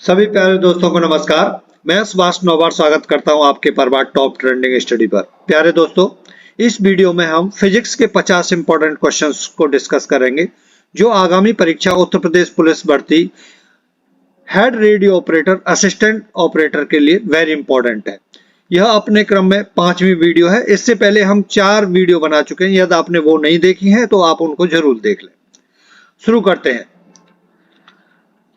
सभी प्यारे दोस्तों को नमस्कार। मैं सुभाष नौबार स्वागत करता हूं आपके परबार टॉप ट्रेंडिंग स्टडी पर। प्यारे दोस्तों, इस वीडियो में हम फिजिक्स के 50 इंपॉर्टेंट क्वेश्चंस को डिस्कस करेंगे जो आगामी परीक्षा उत्तर प्रदेश पुलिस भर्ती head radio operator assistant operator के लिए वेरी इंपॉर्टेंट है। यह अपने क्रम में 5वीं वीडियो है। इससे पहले हम 4 वीडियो बना चुके हैं। यदि आपने वो नहीं देखी है तो आप उनको जरूर देख लें। शुरू करते हैं।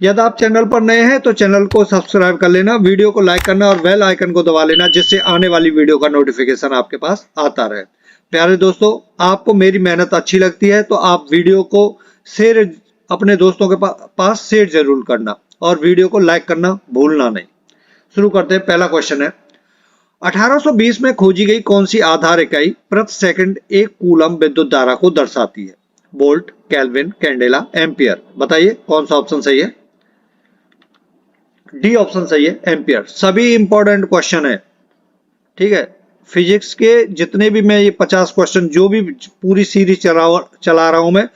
यदि आप चैनल पर नए हैं तो चैनल को सब्सक्राइब कर लेना, वीडियो को लाइक करना और बेल आइकन को दबा लेना जिससे आने वाली वीडियो का नोटिफिकेशन आपके पास आता रहे। प्यारे दोस्तों, आपको मेरी मेहनत अच्छी लगती है तो आप वीडियो को शेयर अपने दोस्तों के पास शेयर जरूर करना और वीडियो को लाइक करना भूलना नहीं। शुरू करते हैं। पहला क्वेश्चन है, 1820 में खोजी गई कौन सी आधार इकाई प्रति सेकंड 1 कूलम विद्युत धारा को दर्शाती है? Volt, kelvin, candela, ampere. बताइए कौन सा ऑप्शन सही है? डी ऑप्शन सही है, एम्पियर। सभी इंपॉर्टेंट क्वेश्चन है, ठीक है। फिजिक्स के जितने भी मैं ये 50 क्वेश्चन जो भी पूरी सीरीज चला रहा हूं मैं,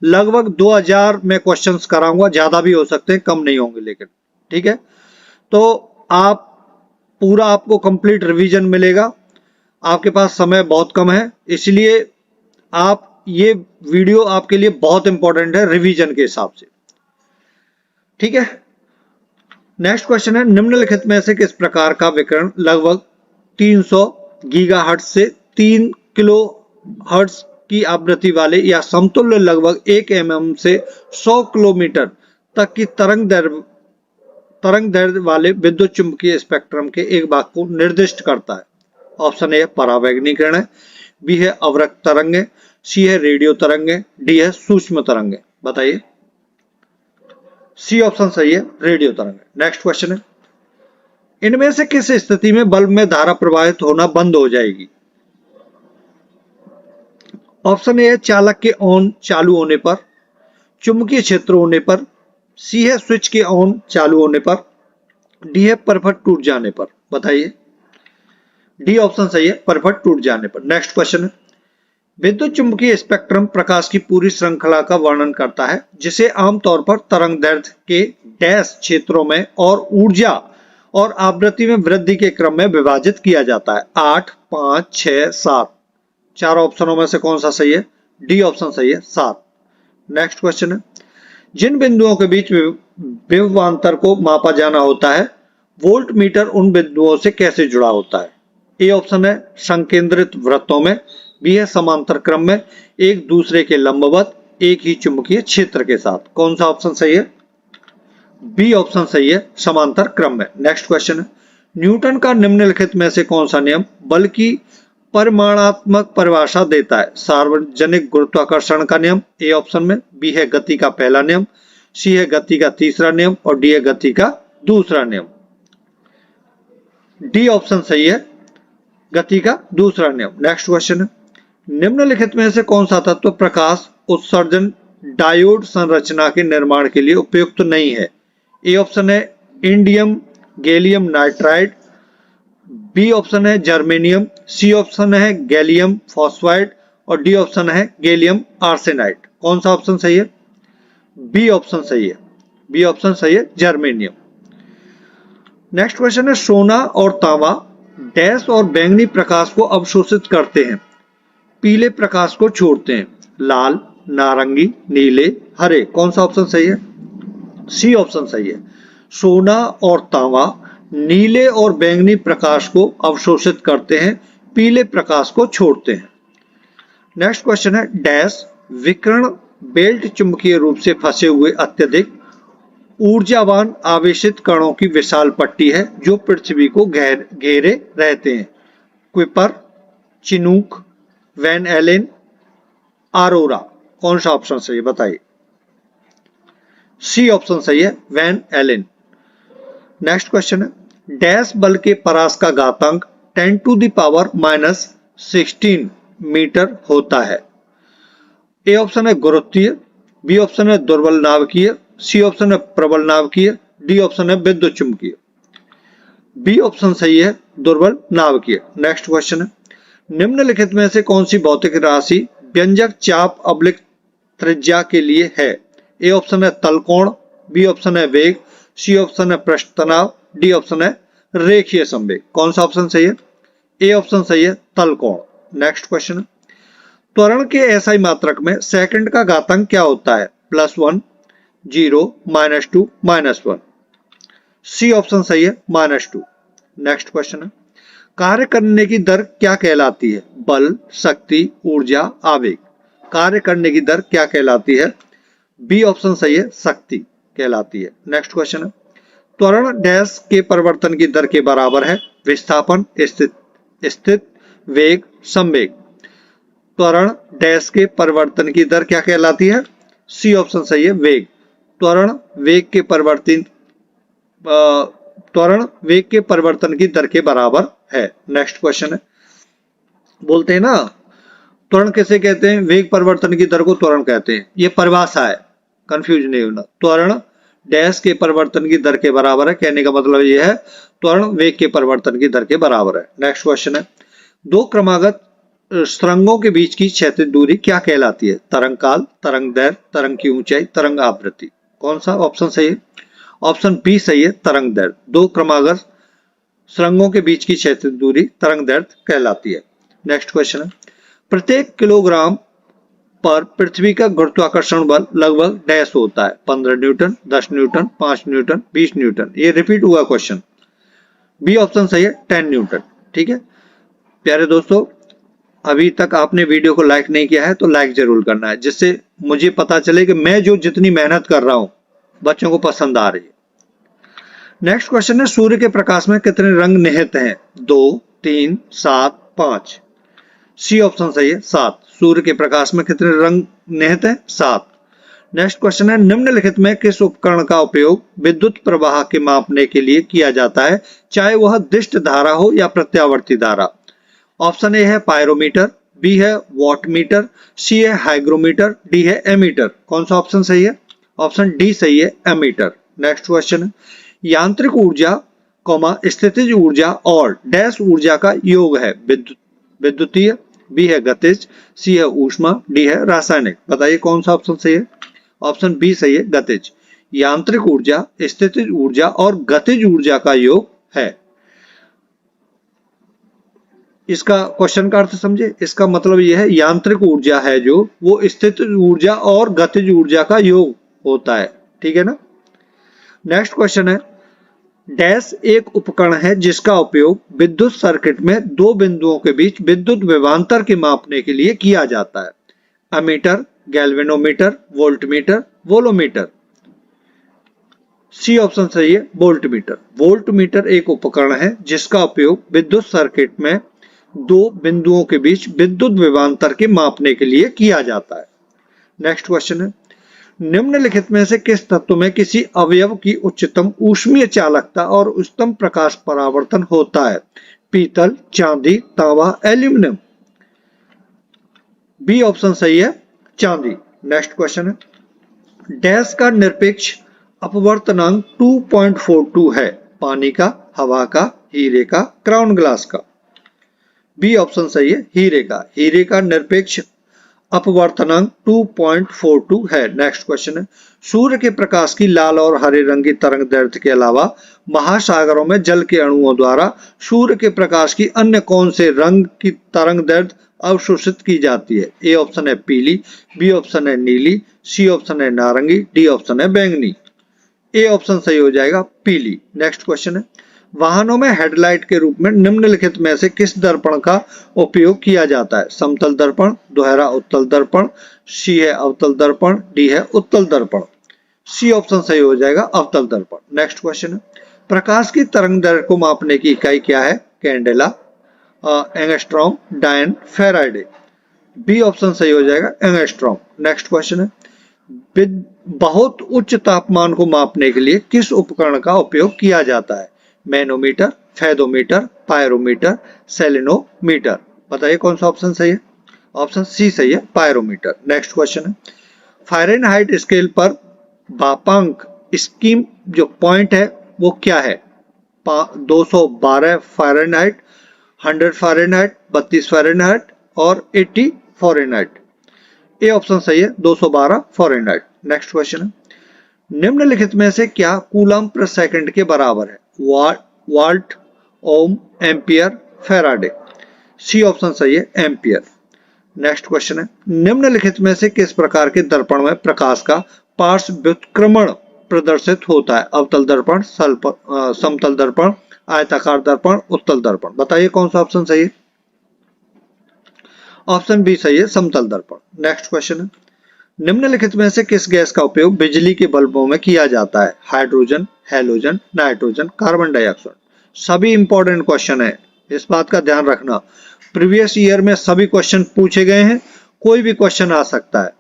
लगभग 2000 में क्वेश्चंस कराऊंगा। ज्यादा भी हो सकते हैं, कम नहीं होंगे लेकिन, ठीक है। तो आप पूरा आपको कंप्लीट रिवीजन मिलेगा। आपके पास समय बहुत कम है, इसलिए आप ये वीडियो आपके लिए बहुत इंपॉर्टेंट है रिवीजन के हिसाब से, ठीक है। नेक्स्ट क्वेश्चन है, निम्नलिखित में से किस प्रकार का विकिरण लगभग 300 गीगाहर्ट्ज से 3 किलोहर्ट्ज की आवृत्ति वाले या समतुल्य लगभग 1 mm से 100 किलोमीटर तक की तरंग दैर्ध्य वाले विद्युत चुंबकीय स्पेक्ट्रम के एक भाग को निर्दिष्ट करता है? ऑप्शन ए परावैगनी किरण है, बी है अवरक्त तरंग है, सी है रेडियो तरंग है, डी है सूक्ष्म तरंग है। बताइए। सी ऑप्शन सही है, रेडियो तरंग। नेक्स्ट क्वेश्चन है, इनमें से किस स्थिति में बल्ब में धारा प्रवाहित होना बंद हो जाएगी? ऑप्शन ए है चालक के ऑन चालू होने पर, चुंबकीय क्षेत्र होने पर, सी है स्विच के ऑन चालू होने पर, डी है परफट टूट जाने पर। बताइए। डी ऑप्शन सही है, परफट टूट जाने पर। नेक्स्ट क्वेश्चन है, विद्युत चुंबकीय स्पेक्ट्रम प्रकाश की पूरी श्रृंखला का वर्णन करता है जिसे आमतौर पर तरंग दैर्ध्य के डैश क्षेत्रों में और ऊर्जा और आवृत्ति में वृद्धि के क्रम में विभाजित किया जाता है। 8, 5, 6, 7। चार ऑप्शनों में से कौन सा सही है? डी ऑप्शन सही है, 7। नेक्स्ट क्वेश्चन है, जिन बिंदुओं के बीच विभवांतर को मापा जाना होता है, वोल्ट मीटर उन बिंदुओं से कैसे जुड़ा होता है? ए ऑप्शन है संकेंद्रित वृत्तों में, बी है समांतर क्रम में, एक दूसरे के लंबवत, एक ही चुंबकीय क्षेत्र के साथ। कौन सा ऑप्शन सही है? बी ऑप्शन सही है, समांतर क्रम में। नेक्स्ट क्वेश्चन है, न्यूटन का निम्नलिखित में से कौन सा नियम बल की परिमाणात्मक परिभाषा देता है? सार्वजनिक गुरुत्वाकर्षण का नियम ए ऑप्शन में, बी है गति का पहला नियम, सी है गति का तीसरा नियम और डी है गति का दूसरा नियम। डी ऑप्शन सही है, गति का दूसरा नियम। नेक्स्ट क्वेश्चन है, निम्नलिखित में से कौन सा तत्व प्रकाश उत्सर्जन डायोड संरचना के निर्माण के लिए उपयुक्त नहीं है? ए ऑप्शन है indium gallium nitride, B option है जर्मेनियम, सी ऑप्शन है गैलियम फॉस्फाइड और डी ऑप्शन है गैलियम आर्सेनाइड। कौन सा ऑप्शन सही है? बी ऑप्शन सही है, बी ऑप्शन सही है, जर्मेनियम। नेक्स्ट क्वेश्चन है, सोना और तांबा डैश और बैंगनी प्रकाश को अवशोषित करते हैं, पीले प्रकाश को छोड़ते हैं। लाल, नारंगी, नीले, हरे। कौन सा ऑप्शन सही है? सी ऑप्शन सही है, सोना और तांबा नीले और बैंगनी प्रकाश को अवशोषित करते हैं, पीले प्रकाश को छोड़ते हैं। नेक्स्ट क्वेश्चन है, डैश विकिरण बेल्ट चुंबकीय रूप से फंसे हुए अत्यधिक ऊर्जावान आवेशित कणों की विशाल पट्टी है जो पृथ्वी को घेरे रहते हैं। Kuiper, Chinook, Van Allen, aurora. कौन सा ऑप्शन सही है? बताइए। सी ऑप्शन सही है, वैन एलेन। नेक्स्ट क्वेश्चन है, डैश बल के परास का घातांक 10⁻⁻16 मीटर होता है? ए ऑप्शन है गुरुत्वीय, बी ऑप्शन है दुर्बल नाभिकीय, सी ऑप्शन है प्रबल नाभिकीय, डी ऑप्शन है विद्युत चुंबकीय। बी ऑप्शन सही है, दुर्बल नाभिकीय। नेक्स्ट क्वेश्चन है, निम्नलिखित में से कौन सी भौतिक राशि व्यंजक चाप अब्लिक त्रिज्या के लिए है? ए ऑप्शन है तल कोण, बी ऑप्शन है वेग, सी ऑप्शन है पृष्ठ तनाव, डी ऑप्शन है रेखीय संवेग। कौन सा ऑप्शन सही है? ए ऑप्शन सही है, तल कोण। नेक्स्ट क्वेश्चन, त्वरण के एसआई मात्रक में सेकंड का घातांक क्या होता है? +1, 0, -2, -1। सी ऑप्शन सही है, -2। नेक्स्ट क्वेश्चन है, कार्य करने की दर क्या कहलाती है? बल, शक्ति, ऊर्जा, आवेग। कार्य करने की दर क्या कहलाती है? बी ऑप्शन सही है, शक्ति कहलाती है। नेक्स्ट क्वेश्चन है, त्वरण डैश के परिवर्तन की दर के बराबर है? विस्थापन, स्थित, वेग, संवेग। त्वरण डैश के परिवर्तन की दर क्या कहलाती है? सी ऑप्शन सही है, वेग। त्वरण वेग के परिवर्तन की दर के बराबर है। नेक्स्ट क्वेश्चन है, बोलते हैं ना त्वरण किसे कहते हैं? वेग परिवर्तन की दर को त्वरण कहते हैं। ये परिभाषा है, कंफ्यूज नहीं होना। त्वरण डैश के परिवर्तन की दर के बराबर है, कहने का मतलब यह है त्वरण वेग के परिवर्तन की दर के बराबर है। नेक्स्ट क्वेश्चन है, दो क्रमागत सुरंगों के बीच की क्षैतिज दूरी क्या कहलाती है? तरंग काल, तरंग दैर्घ्य, तरंग की ऊंचाई, तरंग आवृत्ति। कौन सा ऑप्शन सही है? ऑप्शन बी सही है, तरंग दैर्घ्य। दो क्रमागत सुरंगों के बीच की क्षैतिज दूरी तरंग दैर्घ्य कहलाती है। नेक्स्ट क्वेश्चन है, प्रत्येक किलोग्राम पर पृथ्वी का गुरुत्वाकर्षण बल लगभग डैश होता है? 15 न्यूटन, 10 न्यूटन, 5 न्यूटन, 20 न्यूटन। ये रिपीट हुआ क्वेश्चन। बी ऑप्शन सही है, 10 न्यूटन। ठीक है प्यारे दोस्तों, अभी तक आपने वीडियो को लाइक नहीं किया है तो लाइक जरूर करना है, जिससे मुझे पता चले कि मैं जो जितनी मेहनत कर रहा हूं बच्चों को पसंद आ रही है। नेक्स्ट क्वेश्चन है, सूर्य के प्रकाश में कितने रंग निहित हैं? 2, 3, 7, 5। सी ऑप्शन सही है, 7। सूर्य के प्रकाश में कितने रंग निहित हैं? 7। नेक्स्ट क्वेश्चन है, निम्नलिखित में किस उपकरण का उपयोग विद्युत प्रवाह के मापने के लिए किया जाता है, चाहे वह दिष्ट धारा हो या प्रत्यावर्ती धारा? ऑप्शन ए है पायरोमीटर, बी है वॉटमीटर, सी है हाइग्रोमीटर, डी है एमीटर। कौन सा ऑप्शन सही है? ऑप्शन डी सही है, एमीटर। नेक्स्ट क्वेश्चन है, यांत्रिक ऊर्जा, स्थितिज ऊर्जा और डैश ऊर्जा का योग है? विद्युतीय, बी है गतिज, सी है ऊष्मा, डी है रासायनिक। बताइए कौन सा ऑप्शन सही है? ऑप्शन बी सही है, गतिज। यांत्रिक ऊर्जा, स्थितिज ऊर्जा और गतिज ऊर्जा का योग है। इसका क्वेश्चन का अर्थ समझे। इसका मतलब यह है यांत्रिक ऊर्जा है जो वो स्थितिज ऊर्जा और गतिज ऊर्जा का योग होता है। ठीक है ना। नेक्स्ट क्वेश्चन है, डैश एक उपकरण है जिसका उपयोग विद्युत सर्किट में दो बिंदुओं के बीच विद्युत विभवांतर के मापने के लिए किया जाता है? Ammeter, galvanometer, voltmeter, voltameter. C option सही है, वोल्टमीटर। वोल्टमीटर एक उपकरण है जिसका उपयोग विद्युत सर्किट में दो बिंदुओं के बीच विद्युत विभवांतर के मापने के लिए किया जाता है। नेक्स्ट क्वेश्चन है, निम्नलिखित में से किस तत्व में किसी अवयव की उच्चतम ऊष्मीय चालकता और उच्चतम प्रकाश परावर्तन होता है? पीतल, चांदी, तांबा, एल्यूमिनियम। बी ऑप्शन सही है, चांदी। नेक्स्ट क्वेश्चन है, डैश का निरपेक्ष अपवर्तनांक 2.42 है? पानी का, हवा का, हीरे का, क्राउन ग्लास का। बी ऑप्शन सही है, हीरे का। हीरे का निरपेक्ष अपवर्तनांक 2.42 है। नेक्स्ट क्वेश्चन है, सूर्य के प्रकाश की लाल और हरे रंग की तरंग दैर्घ्य के अलावा महासागरों में जल के अणुओं द्वारा सूर्य के प्रकाश की अन्य कौन से रंग की तरंग दैर्घ्य अवशोषित की जाती है? ए ऑप्शन है पीली, बी ऑप्शन है नीली, सी ऑप्शन है नारंगी, डी ऑप्शन है बैंगनी। ए ऑप्शन सही हो जाएगा, पीली। नेक्स्ट क्वेश्चन है, वाहनों में हेडलाइट के रूप में निम्नलिखित में से किस दर्पण का उपयोग किया जाता है? समतल दर्पण, दोहरा उत्तल दर्पण, सी है अवतल दर्पण, डी है उत्तल दर्पण। सी ऑप्शन सही हो जाएगा, अवतल दर्पण। नेक्स्ट क्वेश्चन है, प्रकाश की तरंग दैर्घ्य को मापने की इकाई क्या है? कैंडेला, एंगस्ट्रॉम, डायन, फैराडे। बी ऑप्शन सही हो जाएगा, एंगस्ट्रॉम। नेक्स्ट क्वेश्चन है, बहुत उच्च तापमान को मापने के लिए किस उपकरण का उपयोग किया जाता है? Manometer, fathometer, pyrometer, selenometer. बताइए कौन सा ऑप्शन सही है? ऑप्शन सी सही है, पायरोमीटर। नेक्स्ट क्वेश्चन है, फ़ारेनहाइट स्केल पर मापांक स्कीम जो पॉइंट है वो क्या है? 212 फ़ारेनहाइट, 100 फ़ारेनहाइट, 32 फ़ारेनहाइट और 80 फ़ारेनहाइट। ए ऑप्शन सही है, 212 फ़ारेनहाइट। नेक्स्ट क्वेश्चन है, निम्नलिखित में से क्या कूलम प्रति सेकंड के बराबर है? वाल्ट, ओम, एम्पियर, फैराडे। सी ऑप्शन सही है, एम्पियर। नेक्स्ट क्वेश्चन है, निम्नलिखित में से किस प्रकार के दर्पण में प्रकाश का पार्श्व व्युत्क्रमण प्रदर्शित होता है? अवतल दर्पण, समतल दर्पण, आयताकार दर्पण, उत्तल दर्पण। बताइए कौन सा ऑप्शन सही है? ऑप्शन बी सही है, समतल दर्पण। नेक्स्ट क्वेश्चन है, निम्नलिखित में से किस गैस का उपयोग बिजली के बल्बों में किया जाता है? Hydrogen, halogen, nitrogen, carbon dioxide. सभी इंपॉर्टेंट क्वेश्चन है, इस बात का ध्यान रखना। प्रीवियस ईयर में सभी क्वेश्चन पूछे गए हैं, कोई भी क्वेश्चन आ सकता है।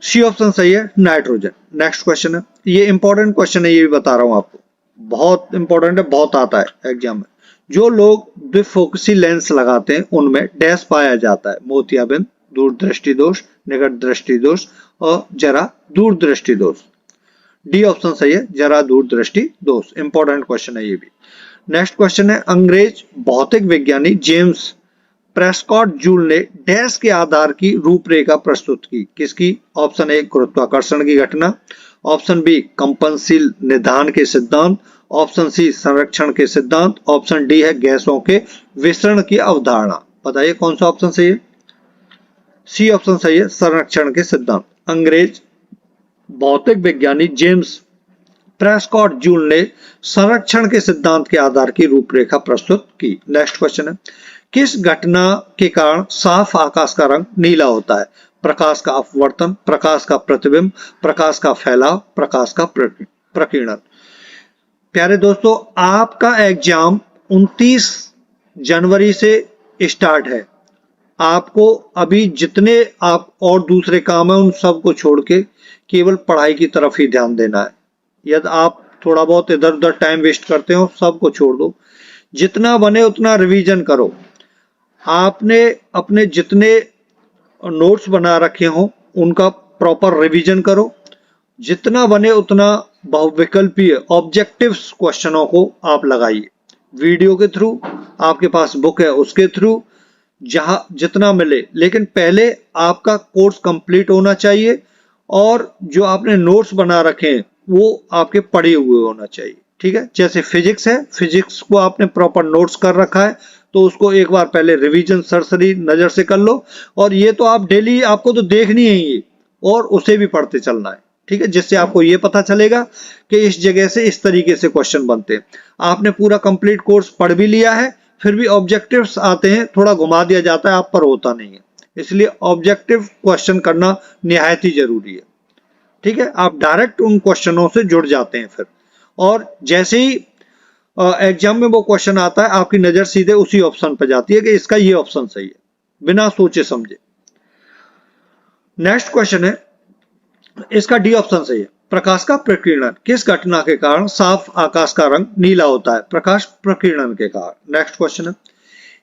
सी ऑप्शन सही है, नाइट्रोजन। नेक्स्ट क्वेश्चन है, ये इंपॉर्टेंट क्वेश्चन है, ये भी बता रहा हूं आपको, बहुत इंपॉर्टेंट है, बहुत आता है एग्जाम में। जो लोग द्विफोकसी लेंस लगाते हैं उनमें डैश पाया जाता है? मोतियाबिंद, दूरदृष्टि दोष, निकट दृष्टि दोष और जरा दूरदृष्टि दोष। डी ऑप्शन सही है, जरा दूरदृष्टि दोष। इंपॉर्टेंट क्वेश्चन है ये भी। नेक्स्ट क्वेश्चन है, अंग्रेज भौतिक विज्ञानी जेम्स प्रेस्कॉट जूल ने डैश के आधार की रूपरेखा प्रस्तुत की? किसकी? ऑप्शन ए गुरुत्वाकर्षण की घटना, ऑप्शन बी कंपनशील निधान के सिद्धांत, ऑप्शन सी संरक्षण के सिद्धांत, ऑप्शन डी है गैसों के विसरण की अवधारणा। बताइए कौन सा ऑप्शन सही है? सी ऑप्शन सही है, संरक्षण के सिद्धांत। अंग्रेज भौतिक विज्ञानी जेम्स प्रेस्कॉट जूल ने संरक्षण के सिद्धांत के आधार की रूपरेखा प्रस्तुत की। नेक्स्ट क्वेश्चन है, किस घटना के कारण साफ आकाश का रंग नीला होता है? प्रकाश का अपवर्तन, प्रकाश का प्रतिबिंब, प्रकाश का फैलाव, प्रकाश का प्रकीर्णन। प्यारे दोस्तों, आपका एग्जाम 29 जनवरी से स्टार्ट है। आपको अभी जितने आप और दूसरे काम है उन सबको छोड़ के केवल पढ़ाई की तरफ ही ध्यान देना है। यदि आप थोड़ा बहुत इधर उधर टाइम वेस्ट करते हो, सबको छोड़ दो। जितना बने उतना रिवीजन करो। आपने अपने जितने नोट्स बना रखे हो उनका प्रॉपर रिवीजन करो। जितना बने उतना बहुविकल्पीय ऑब्जेक्टिव्स क्वेश्चनों को आप लगाइए, वीडियो के थ्रू, आपके पास बुक है उसके थ्रू, जहां जितना मिले। लेकिन पहले आपका कोर्स कंप्लीट होना चाहिए और जो आपने नोट्स बना रखे हैं वो आपके पढ़े हुए होना चाहिए। ठीक है, जैसे फिजिक्स है, फिजिक्स को आपने प्रॉपर नोट्स कर रखा है तो उसको एक बार पहले रिवीजन सरसरी नजर से कर लो। और ये तो आप डेली आपको तो देखनी है ये, और उसे भी पढ़ते चलना है। ठीक है, जिससे आपको ये पता चलेगा कि इस जगह से इस तरीके से क्वेश्चन बनते हैं। आपने पूरा कंप्लीट कोर्स पढ़ भी लिया है, फिर भी ऑब्जेक्टिव्स आते हैं, थोड़ा घुमा दिया जाता है, आप पर होता नहीं है। इसलिए ऑब्जेक्टिव क्वेश्चन करना निहायत ही जरूरी है। ठीक है, आप डायरेक्ट उन क्वेश्चनों से जुड़ जाते हैं फिर, और जैसे ही एग्जाम में वो क्वेश्चन आता है आपकी नजर सीधे उसी ऑप्शन पर जाती है कि इसका ये ऑप्शन सही है, बिना सोचे समझे। नेक्स्ट क्वेश्चन है, इसका डी ऑप्शन सही है, प्रकाश का प्रकीर्णन किस घटना के कारण साफ आकाश का रंग नीला होता है? प्रकाश प्रकीर्णन के कारण। नेक्स्ट क्वेश्चन है,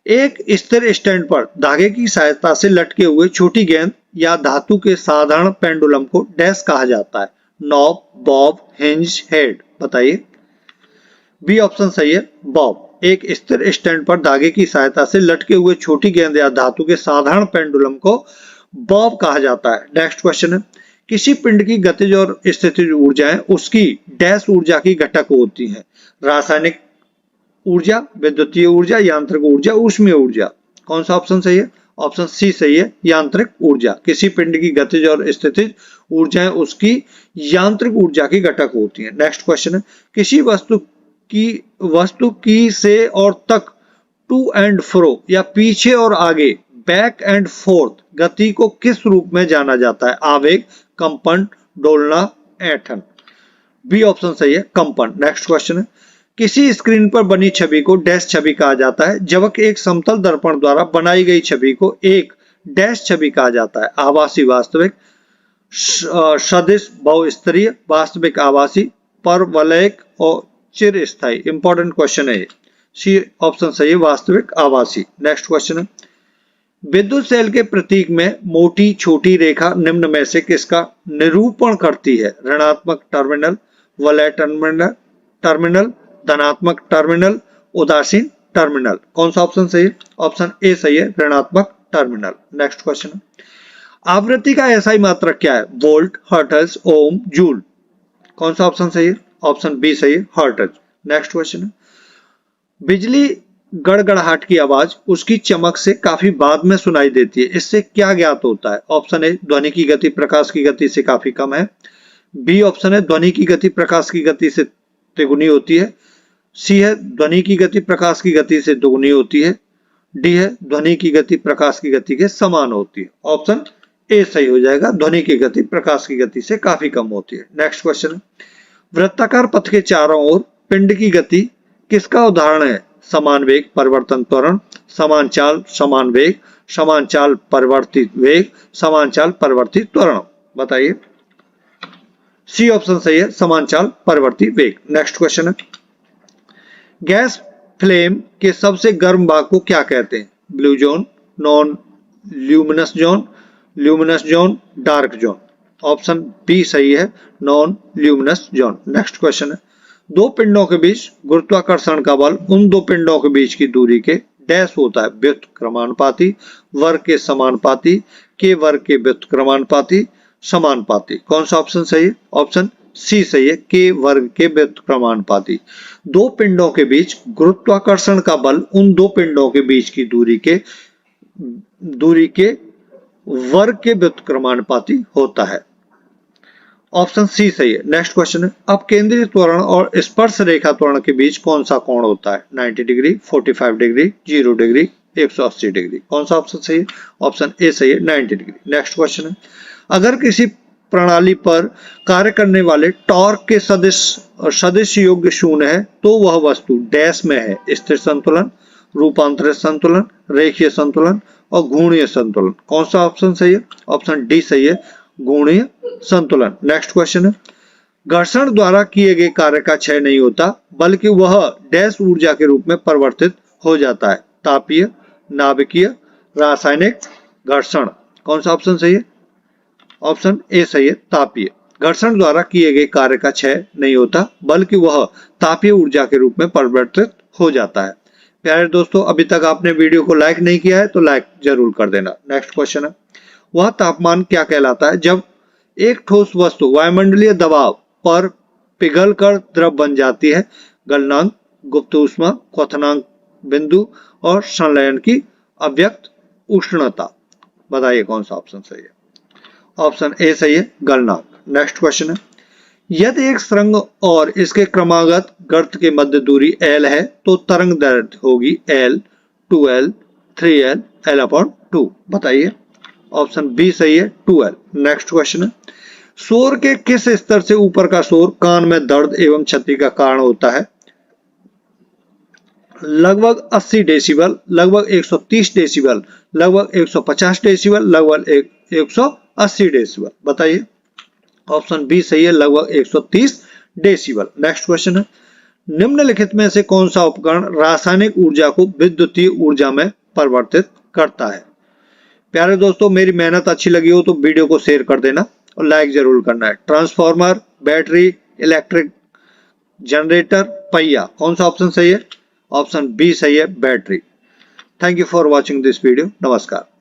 एक स्थिर स्टैंड पर धागे की सहायता से लटके हुए छोटी गेंद या धातु के साधारण पेंडुलम को डैश कहा जाता है? Knob, Bob, hinge, head. बताइए। बी ऑप्शन सही है, बॉब। एक स्थिर स्टैंड पर धागे की सहायता से लटके हुए छोटी गेंद या धातु के साधारण पेंडुलम को बॉब कहा जाता है। नेक्स्ट क्वेश्चन है, किसी पिंड की गतिज और स्थितिज ऊर्जाएं उसकी डैश ऊर्जा की घटक होती हैं? रासायनिक ऊर्जा, विद्युतीय ऊर्जा, यांत्रिक ऊर्जा, ऊष्मीय ऊर्जा। कौन सा ऑप्शन सही है? ऑप्शन सी सही है, यांत्रिक ऊर्जा। किसी पिंड की गतिज और स्थितिज ऊर्जाएं उसकी यांत्रिक ऊर्जा की घटक होती हैं। नेक्स्ट क्वेश्चन है, किसी वस्तु की से और तक टू एंड फ्रो या पीछे और आगे बैक एंड फोर्थ गति को किस रूप में जाना जाता है? आवेग, कंपन, डोलना, ऐंठन। बी ऑप्शन सही है, कंपन। नेक्स्ट क्वेश्चन है, किसी स्क्रीन पर बनी छवि को डैश छवि कहा जाता है जबकि एक समतल दर्पण द्वारा बनाई गई छवि को एक डैश छवि कहा जाता है? आभासी, वास्तविक, सदिश, बहुस्तरीय, वास्तविक आभासी, परवलयिक और चिरस्थायी। इंपॉर्टेंट क्वेश्चन है ये। सी ऑप्शन सही है, वास्तविक आभासी। नेक्स्ट क्वेश्चन है, विद्युत सेल के प्रतीक में मोटी छोटी रेखा निम्न में से किसका निरूपण करती है? ऋणात्मक टर्मिनल, वलय टर्मिनल, धनात्मक टर्मिनल, उदासीन टर्मिनल। कौन सा ऑप्शन सही है? ऑप्शन ए सही है, ऋणात्मक टर्मिनल। नेक्स्ट क्वेश्चन है, आवृत्ति का एसआई मात्रक क्या है? वोल्ट, हर्ट्ज, ओम, जूल। कौन सा ऑप्शन सही है? ऑप्शन बी सही है, हर्ट्ज। नेक्स्ट क्वेश्चन है, बिजली गड़गड़ाहट की आवाज उसकी चमक से काफी बाद में सुनाई देती है, इससे क्या ज्ञात होता है? ऑप्शन ए ध्वनि की गति प्रकाश की गति से काफी कम है, बी ऑप्शन है ध्वनि की गति प्रकाश की गति से तिगुनी होती है, सी है ध्वनि की गति प्रकाश की गति से दुगुनी होती है, डी है ध्वनि की गति प्रकाश की गति के समान होती है। ऑप्शन ए सही हो जाएगा, ध्वनि की गति प्रकाश की गति से काफी कम होती है। नेक्स्ट क्वेश्चन, वृत्ताकार पथ के चारों ओर पिंड की गति किसका उदाहरण है? समान वेग परिवर्तन त्वरण, समान चाल समान वेग, समान चाल परिवर्तित वेग, समान चाल परिवर्तित त्वरण। बताइए। सी ऑप्शन सही है, समान चाल परिवर्तित वेग। नेक्स्ट क्वेश्चन है, गैस फ्लेम के सबसे गर्म भाग को क्या कहते हैं? Blue zone, non luminous zone, luminous zone, dark zone. Option B सही है, non luminous zone. Next question है, दो पिंडों के बीच गुरुत्वाकर्षण का बल उन दो पिंडों के बीच की दूरी के डैश होता है? व्युत्क्रमानुपाती, वर्ग के समानुपाती, के वर्ग के व्युत्क्रमानुपाती, समानुपाती। कौन सा ऑप्शन सही है? ऑप्शन सी सही है, के वर्ग के व्युत्क्रमानुपाती। दो पिंडों के बीच गुरुत्वाकर्षण का बल उन दो पिंडों के बीच की दूरी के वर्ग के व्युत्क्रमानुपाती होता है। ऑप्शन सी सही है। नेक्स्ट क्वेश्चन है, अब केंद्रीय त्वरण और स्पर्श रेखा त्वरण के बीच कौन सा कोण होता है? 90 डिग्री, 45 डिग्री, 0 डिग्री, 180 डिग्री। कौन सा ऑप्शन सही है? ऑप्शन ए सही है, 90 डिग्री। नेक्स्ट क्वेश्चन है, अगर किसी प्रणाली पर कार्य करने वाले टॉर्क के सदिश योग्य शून्य है तो वह वस्तु डैश में है? स्थिर संतुलन, रूपांतरित संतुलन, रेखीय संतुलन और घूर्णीय संतुलन। कौन सा ऑप्शन सही है? ऑप्शन डी सही है, घूर्णीय संतुलन। नेक्स्ट क्वेश्चन है, घर्षण द्वारा किए गए कार्य का क्षय नहीं होता बल्कि वह डैश ऊर्जा के रूप में परिवर्तित हो जाता है? तापीय, नाभिकीय, रासायनिक, घर्षण। कौन सा ऑप्शन सही है? ऑप्शन ए सही है, तापीय। घर्षण द्वारा किए गए कार्य का क्षय नहीं होता बल्कि वह तापीय ऊर्जा के रूप में परिवर्तित हो जाता है। प्यारे दोस्तों, अभी तक आपने वीडियो को लाइक नहीं किया है तो लाइक जरूर कर देना। नेक्स्ट क्वेश्चन है, वह तापमान क्या कहलाता है जब एक ठोस वस्तु वायुमंडलीय दबाव पर पिघलकर द्रव बन जाती है? गलनांक, गुप्त ऊष्मा, क्वथनांक बिंदु और संलयन की अव्यक्त उष्णता। बताइए कौन सा ऑप्शन सही है? ऑप्शन ए सही है, गलनांक। नेक्स्ट क्वेश्चन है, यदि एक सुरंग और इसके क्रमागत गर्त के मध्य दूरी L है तो तरंग दैर्घ्य होगी L, 2L, 3L, L/2। बताइए। ऑप्शन बी सही है, 2L। नेक्स्ट क्वेश्चन है, शोर के किस स्तर से ऊपर का शोर कान में दर्द एवं क्षति का कारण होता है? लगभग 80 डेसिबल, लगभग 130 डेसिबल, लगभग 150 डेसिबल, लगभग 180 डेसिबल। बताइए। ऑप्शन बी सही है, लगभग 130 डेसिबल। नेक्स्ट क्वेश्चन है, निम्नलिखित में से कौन सा उपकरण रासायनिक ऊर्जा को विद्युतीय ऊर्जा में परिवर्तित करता है? प्यारे दोस्तों, मेरी मेहनत अच्छी लगी हो तो वीडियो को शेयर कर देना और लाइक जरूर करना है। ट्रांसफार्मर, बैटरी, इलेक्ट्रिक जनरेटर, पहिया। कौन सा ऑप्शन सही है? ऑप्शन बी सही है, battery. Thank you for watching this video. नमस्कार।